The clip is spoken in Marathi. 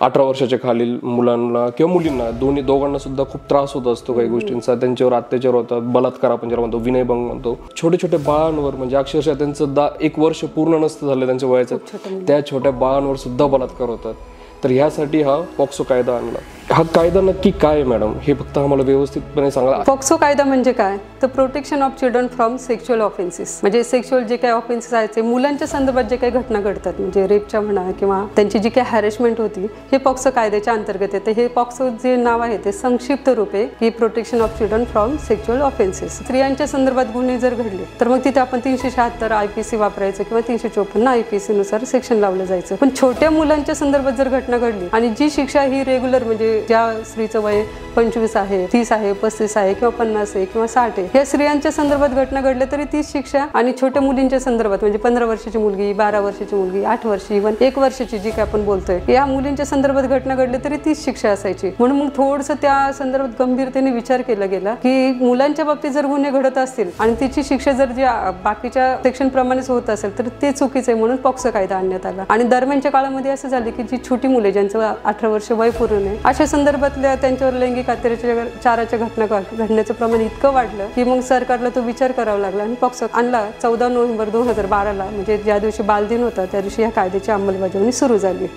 18 वर्षाच्या खालील मुलांना किंवा मुलींना दोघांना सुद्धा खूप त्रास होत असतो काही गोष्टींचा, त्यांच्यावर अत्याचार होतात, बलात्कार आपण ज्याला म्हणतो, विनयभंग म्हणतो. छोटे छोटे बाळांवर म्हणजे अक्षरशः त्यांचं 1 वर्ष पूर्ण नसतं झालं त्यांच्या वयाचं, त्या छोट्या बाळांवर सुद्धा बलात्कार होतात. तर ह्यासाठी हा पॉक्सो कायदा आणला. हा कायदा नक्की काय आहे मॅडम, हे फक्त आम्हाला व्यवस्थितपणे सांगा. पॉक्सो कायदा म्हणजे काय, तर protection of children from sexual offences. म्हणजे सेक्शुअल जे काही ऑफेन्सेस आहेत ते मुलांच्या संदर्भात जे काही घटना घडतात, म्हणजे रेपच्या म्हणा किंवा त्यांची जी काही हॅरेसमेंट होती, हे पॉक्सो कायद्याच्या अंतर्गत येते. हे पॉक्सो जे नाव आहे ते संक्षिप्त रूप आहे की protection of children from sexual offences. स्त्रियांच्या संदर्भात गुन्हे जर घडले तर मग तिथे आपण 376 IPC वापरायचं किंवा 354 IPC नुसार सेक्शन लावलं जायचं. पण छोट्या मुलांच्या संदर्भात जर घटना घडली आणि जी शिक्षा ही रेग्युलर, म्हणजे ज्या स्त्रीचं वय 25 आहे, 30 आहे, 35 आहे किंवा 50 आहे किंवा 60 आहे, या स्त्रियांच्या संदर्भात घटना घडल्या तरी तीच शिक्षा. आणि छोट्या मुलींच्या संदर्भात म्हणजे 15 वर्षाची मुलगी, 12 वर्षाची मुलगी, 8 वर्षी, इव्हन 1 वर्षाची जी काय आपण बोलतोय, या मुलींच्या संदर्भात घटना घडली तरी तीच शिक्षा असायची. म्हणून मग थोडंसं त्या संदर्भात गंभीरतेने विचार केला गेला की मुलांच्या बाबतीत जर गुन्हे घडत असतील आणि तिची शिक्षा जर जी बाकीच्या सेक्शन प्रमाणेच होत असेल तर ते चुकीचं आहे, म्हणून पॉक्सो कायदा आणण्यात आला. आणि दरम्यानच्या काळामध्ये असं झालं की जी छोटी मुले ज्यांचं 18 वर्ष वय पूर्ण आहे, अशा संदर्भातल्या त्यांच्यावर लैंगिक अत्याचाराच्या घटना घडण्याचं प्रमाण इतकं वाढलं की मग सरकारला तो विचार करावा लागला आणि पॉक्सो आणला. 14 नोव्हेंबर 2012ला, म्हणजे ज्या दिवशी बालदिन होता त्या दिवशी या कायद्याची अंमलबजावणी सुरू झाली.